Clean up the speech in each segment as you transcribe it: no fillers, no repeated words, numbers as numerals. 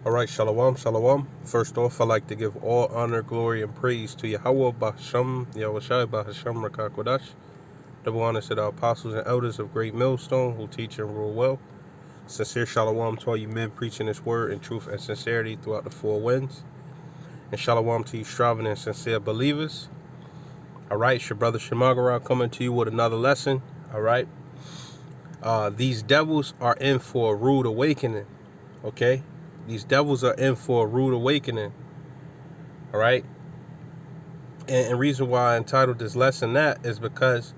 All right, shalom, shalom. First off, I'd like to give all honor, glory, and praise to Yahweh Bahasham, Yahushai Bahasham Rakakwadash. Double honor to the apostles and elders of Great Millstone who teach and rule well. Sincere shalom to all you men preaching this word in truth and sincerity throughout the four winds. And shalom to you striving and sincere believers. All right, it's your brother Shemagara coming to you with another lesson. All right. These devils are in for a rude awakening. Okay. These devils are in for a rude awakening. All right. And reason why I entitled this lesson that is because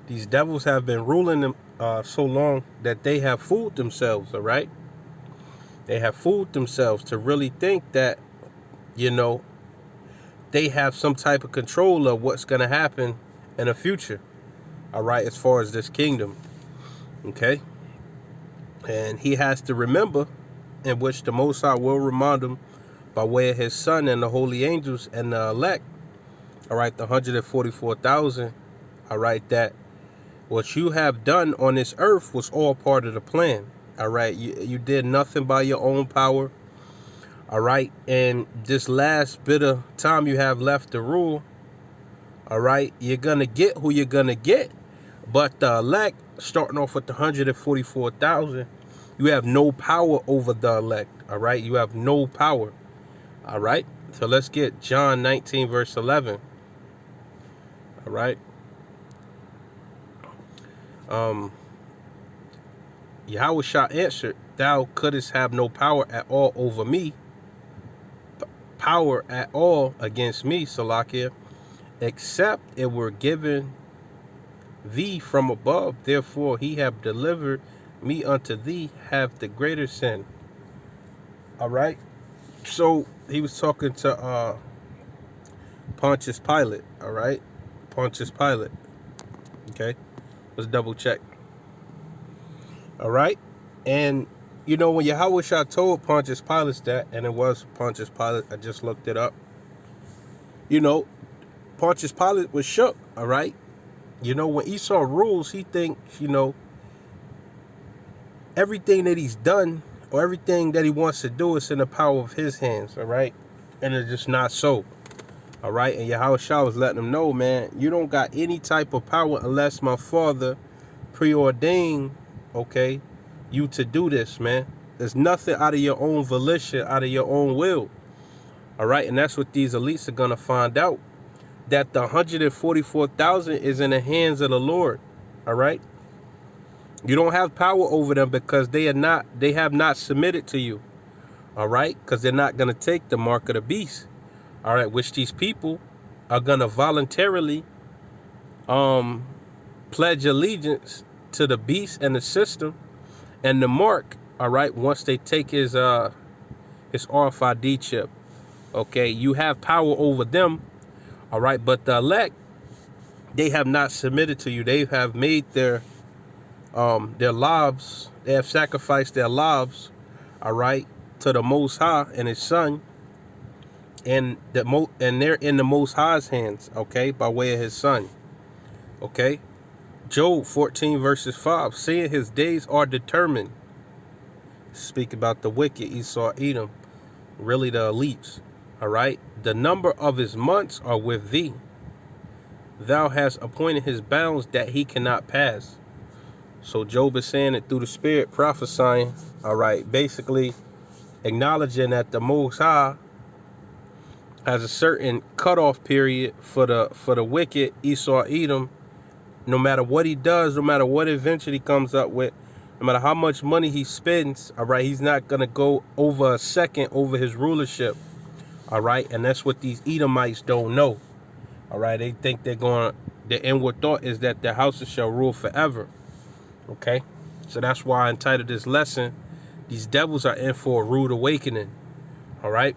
these devils have been ruling them so long that they have fooled themselves. All right. They have fooled themselves to really think that, they have some type of control of what's going to happen in the future. All right. As far as this kingdom. Okay. And he has to remember, in which the Most High will remind him by way of his son and the holy angels and the elect, all right, the 144,000, all right, that what you have done on this earth was all part of the plan, all right. You did nothing by your own power, all right, and this last bit of time you have left to rule, all right, you're going to get who you're going to get, but the elect, starting off with the 144,000, you have no power over the elect, all right? You have no power, all right? So let's get John 19, verse 11, all right? Yahushua answered, thou couldst have no power at all over me, power at all against me, Salakia, except it were given thee from above. Therefore he have delivered me unto thee, have the greater sin. All right. So he was talking to Pontius Pilate. All right. Pontius Pilate. Okay. Let's double check. All right. And when Yahushua told Pontius Pilate that, and it was Pontius Pilate, I just looked it up. Pontius Pilate was shook. All right. When Esau rules, he thinks, everything that he's done or everything that he wants to do is in the power of his hands, all right? And it's just not so, all right? And Yahushua was letting him know, man, you don't got any type of power unless my father preordained, okay, you to do this, man. There's nothing out of your own volition, out of your own will, all right? And that's what these elites are going to find out, that the 144,000 is in the hands of the Lord, all right? You don't have power over them because they have not submitted to you. All right. Because they're not going to take the mark of the beast. All right. Which these people are going to voluntarily pledge allegiance to the beast and the system and the mark. All right. Once they take his RFID chip. OK, you have power over them. All right. But the elect, they have not submitted to you. They have made their lives, they have sacrificed their lives, all right, to the Most High and his son, and they're in the Most High's hands, okay, by way of his son, okay. Job 14 verses 5, seeing his days are determined, speak about the wicked, Esau, Edom, really the elites, all right, the number of his months are with thee, thou hast appointed his bounds that he cannot pass. So Job is saying it through the spirit, prophesying, all right, basically acknowledging that the Most High has a certain cutoff period for the wicked Esau Edom. No matter what he does, no matter what adventure he comes up with, no matter how much money he spends, all right, he's not going to go over a second over his rulership, all right, and that's what these Edomites don't know, all right. They think their inward thought is that their houses shall rule forever. Okay, so that's why I entitled this lesson, these devils are in for a rude awakening. All right.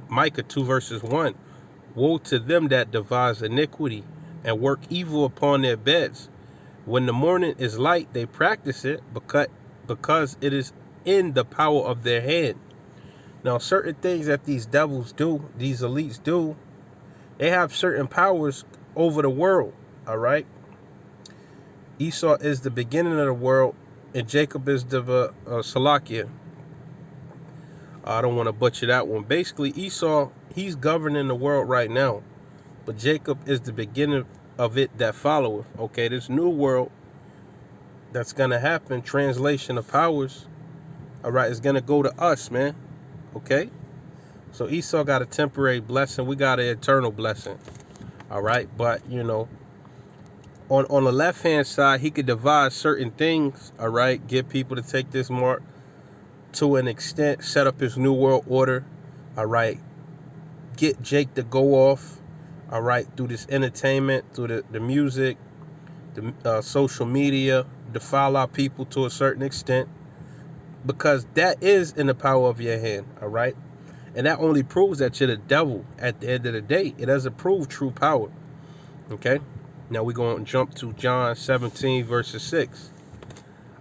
Micah 2 verses 1. Woe to them that devise iniquity and work evil upon their beds. When the morning is light, they practice it because it is in the power of their hand. Now, certain things that these devils do, these elites do, they have certain powers over the world. All right. Esau is the beginning of the world, and Jacob is the Salakia. I don't want to butcher that one. Basically, Esau, he's governing the world right now, but Jacob is the beginning of it that followeth. Okay, this new world that's gonna happen, translation of powers, all right, is gonna go to us, man. Okay, so Esau got a temporary blessing, we got an eternal blessing. All right, but you know, on the left hand side, he could devise certain things. All right, get people to take this mark to an extent, set up his new world order. All right, get Jake to go off. All right, through this entertainment, through the music, the social media, defile our people to a certain extent, because that is in the power of your hand. All right, and that only proves that you're the devil at the end of the day. It doesn't prove true power. Okay, now we're going to jump to John 17 verses 6.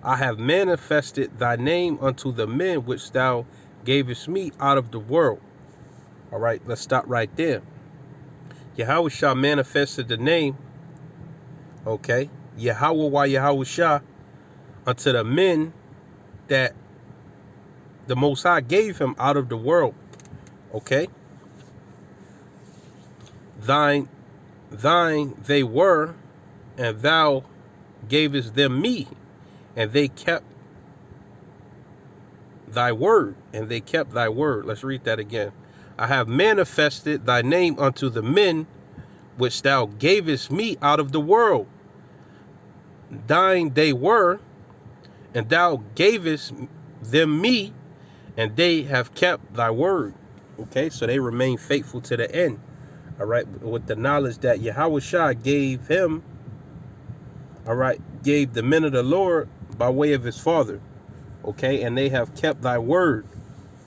I have manifested thy name unto the men which thou gavest me out of the world. All right, let's stop right there. Yahweh Shah manifested the name, okay, Yahweh wa Yahweh Shah, unto the men that the Most High gave him out of the world. Okay, thine they were, and thou gavest them me, and they kept thy word, and they kept thy word. Let's read that again. I have manifested thy name unto the men which thou gavest me out of the world. Thine they were, and thou gavest them me, and they have kept thy word. Okay, so they remain faithful to the end. All right, with the knowledge that Yahweh Shah gave him, all right, gave the men of the Lord by way of his father. Okay, and they have kept thy word.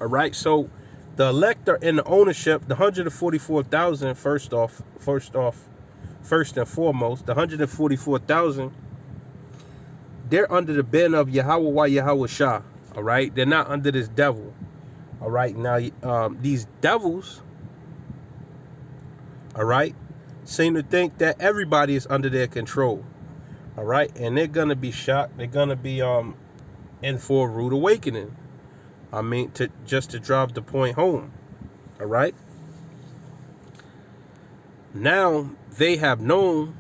All right, so the elect are in the ownership, the 144,000, first and foremost, the 144,000, they're under the banner of Yahweh wa Yahweh Shah. All right, they're not under this devil. All right, now these devils, all right, seem to think that everybody is under their control. All right, and they're gonna be shocked. They're gonna be in for a rude awakening. I mean, to drive the point home. All right. Now they have known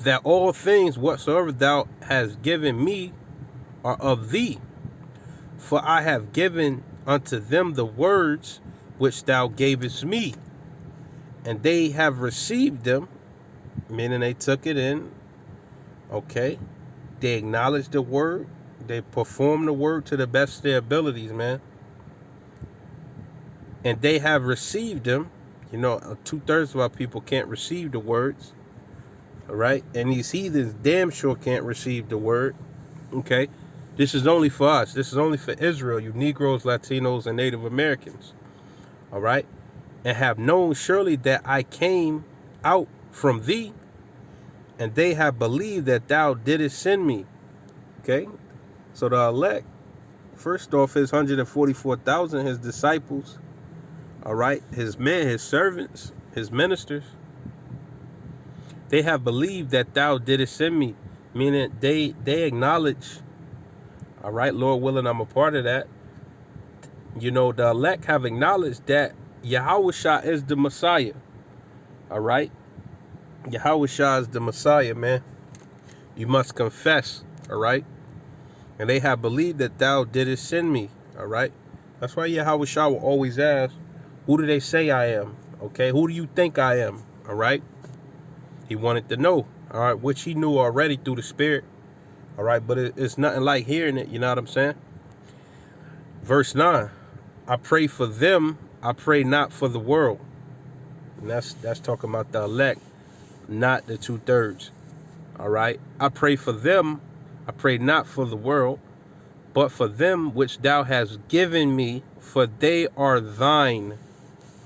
that all things whatsoever thou hast given me are of thee. For I have given unto them the words which thou gavest me, and they have received them, meaning they took it in. Okay, they acknowledged the word, they performed the word to the best of their abilities, man. And they have received them. You know, 2/3 of our people can't receive the words. All right, and these heathens damn sure can't receive the word. Okay, this is only for us. This is only for Israel, you Negroes, Latinos, and Native Americans. All right, and have known surely that I came out from thee, and they have believed that thou didst send me. Okay, so the elect, first off, his 144,000, his disciples, all right, his men, his servants, his ministers, they have believed that thou didst send me, meaning they acknowledge, all right, Lord willing, I'm a part of that. You know, the elect have acknowledged that Yahweh Shah is the Messiah. All right, Yahweh Shah is the Messiah, man. You must confess, all right? And they have believed that thou didst send me, all right? That's why Yahweh Shah will always ask, who do they say I am? Okay, who do you think I am? All right? He wanted to know, all right, which he knew already through the Spirit, all right? But it's nothing like hearing it, you know what I'm saying? Verse 9, I pray for them, I pray not for the world. And that's talking about the elect, not the 2/3. All right, I pray for them, I pray not for the world, but for them which thou hast given me, for they are thine.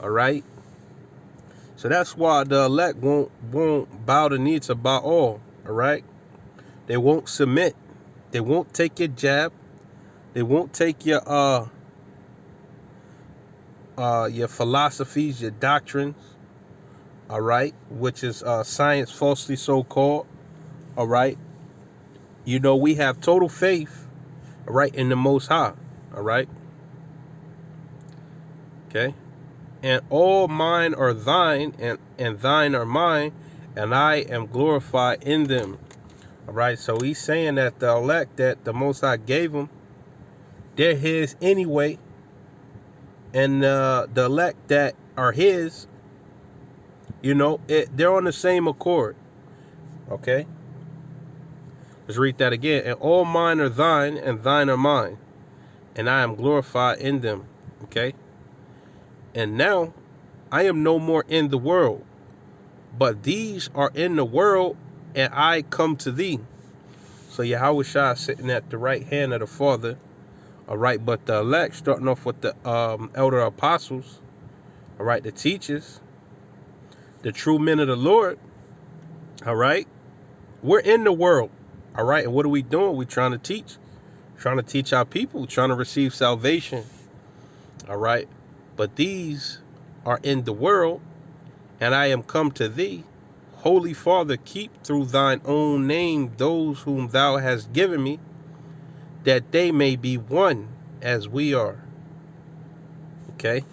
All right, so that's why the elect won't bow the knee to Baal. All right, they won't submit, they won't take your jab, they won't take your philosophies, your doctrines, all right, which is science falsely so called. All right, you know, we have total faith, all right, in the Most High. All right, Okay. And all mine are thine, and thine are mine, and I am glorified in them. All right. So he's saying that the elect that the Most High gave him, they're his anyway. And the elect that are his, they're on the same accord. Okay. Let's read that again. And all mine are thine, and thine are mine, and I am glorified in them. Okay. And now I am no more in the world, but these are in the world, and I come to thee. So Yahweh Shai is sitting at the right hand of the Father. All right. But the elect, starting off with the elder apostles, all right, the teachers, the true men of the Lord, all right, we're in the world. All right. And what are we doing? We're trying to teach. Trying to teach our people, trying to receive salvation. All right. But these are in the world, and I am come to thee. Holy Father, keep through thine own name those whom thou hast given me, that they may be one as we are. Okay.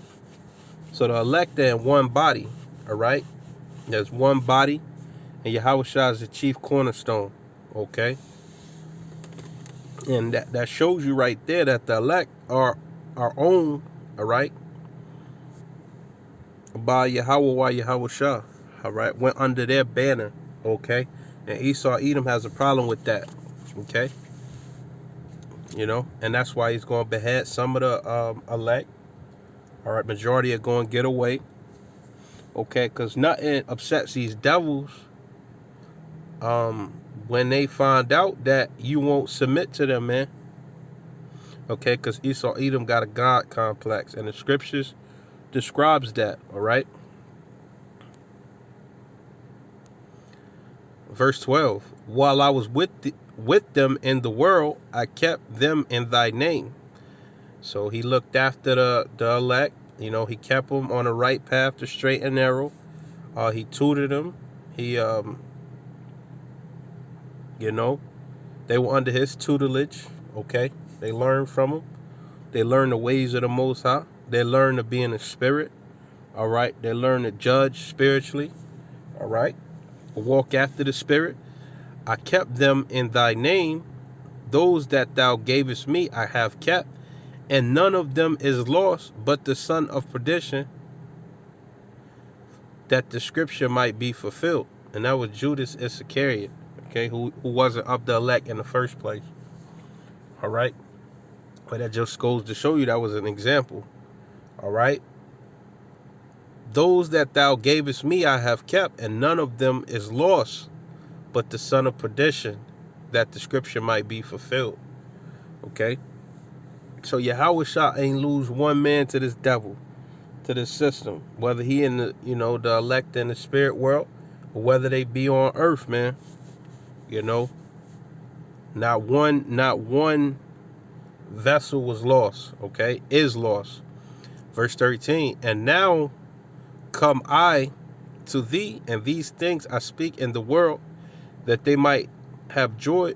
So the elect are in one body. All right. There's one body, and Yahweh Shai is the chief cornerstone. Okay. And that shows you right there that the elect are our own, all right, by Yahweh Shai, all right, went under their banner, okay, and Esau Edom has a problem with that, okay, and that's why he's going to behead some of the elect, all right, majority are going to get away, okay, because nothing upsets these devils when they find out that you won't submit to them, man. Okay, because Esau Edom got a God complex, and the scriptures describes that, all right? Verse 12, while I was with them in the world, I kept them in thy name. So he looked after the elect, he kept them on the right path, the straight and narrow. He tutored them. He, they were under his tutelage, okay? They learned from him. They learned the ways of the Most High. They learned to be in the spirit, all right? They learned to judge spiritually, all right? Walk after the spirit. I kept them in thy name. Those that thou gavest me I have kept, and none of them is lost but the son of perdition, that the scripture might be fulfilled. And that was Judas Iscariot, okay, who wasn't of the elect in the first place, all right? But that just goes to show you that was an example, all right? Those that thou gavest me I have kept, and none of them is lost but the son of perdition, that the scripture might be fulfilled. Okay? So Yahweh Shai ain't lose one man to this devil, to this system, whether he in the, the elect in the spirit world, or whether they be on earth, man. Not one vessel was lost, okay? Is lost. Verse 13, and now come I to thee, and these things I speak in the world, that they might have joy,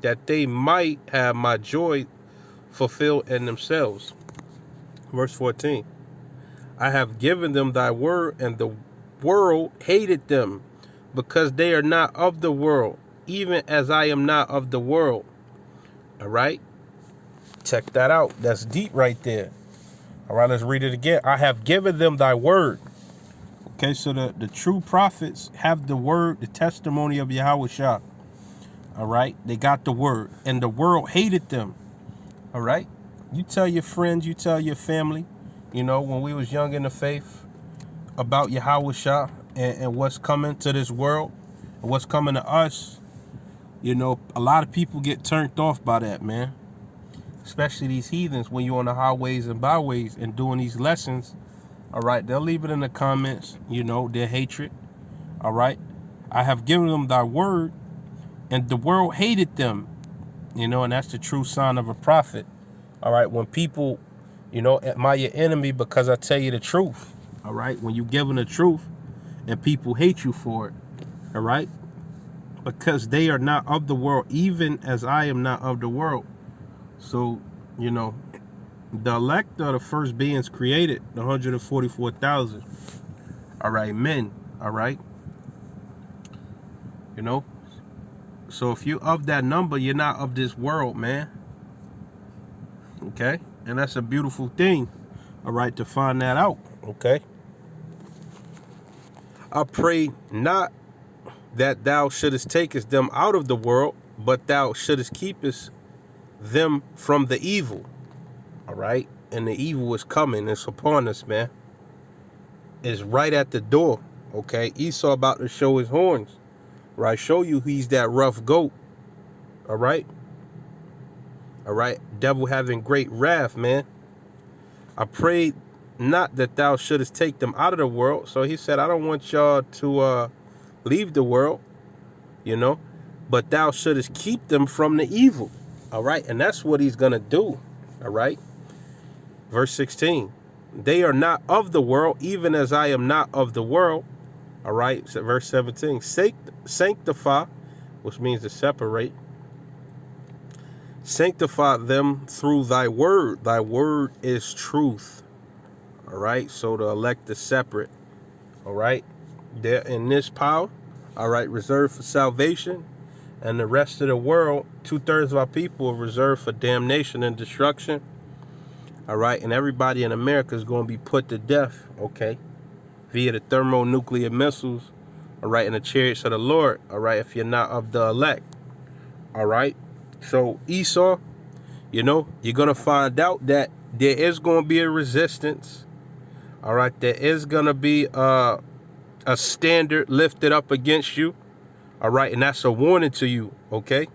that they might have my joy fulfilled in themselves. Verse 14, I have given them thy word, and the world hated them, because they are not of the world, even as I am not of the world. All right? Check that out. That's deep right there. All right, let's read it again. I have given them thy word. Okay, so the true prophets have the word, the testimony of Yahweh Shai. All right, they got the word, and the world hated them. All right, you tell your friends, you tell your family, when we was young in the faith, about Yahweh Shai and what's coming to this world, and what's coming to us. A lot of people get turned off by that, man. Especially these heathens, when you're on the highways and byways and doing these lessons. All right, they'll leave it in the comments, their hatred. All right, I have given them thy word, and the world hated them. And that's the true sign of a prophet. All right, when people, admire your enemy because I tell you the truth. All right, when you give them the truth and people hate you for it. All right, because they are not of the world, even as I am not of the world. So, The elect are the first beings created, the 144,000. All right, men. All right. You know. So if you're of that number, you're not of this world, man. Okay? And that's a beautiful thing. All right, to find that out. Okay? I pray not that thou shouldest takest them out of the world, but thou shouldest keepest them from the evil. All right? And the evil is coming. It's upon us, man. It's right at the door. Okay? Esau about to show his horns. Right? Show you he's that rough goat. All right? All right? Devil having great wrath, man. I prayed not that thou shouldest take them out of the world. So he said, I don't want y'all to leave the world, you know, but thou shouldest keep them from the evil. All right? And that's what he's going to do. All right? Verse 16. They are not of the world, even as I am not of the world. All right? So verse 17. Sanctify, which means to separate. Sanctify them through thy word. Thy word is truth. All right? So the elect is separate. All right? They're in this power. All right? Reserved for salvation. And the rest of the world, 2/3 of our people are reserved for damnation and destruction. All right? And everybody in America is going to be put to death. Okay? Via the thermonuclear missiles. All right? And the chariots of the Lord. All right? If you're not of the elect. All right? So Esau, you know, you're going to find out that there is going to be a resistance. All right. There is going to be a standard lifted up against you. All right. And that's a warning to you. OK.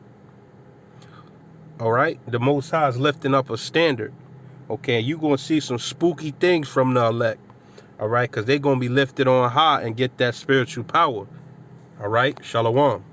All right. The Most High is lifting up a standard. OK. And you're going to see some spooky things from the elect. All right. Because they're going to be lifted on high and get that spiritual power. All right. Shalom.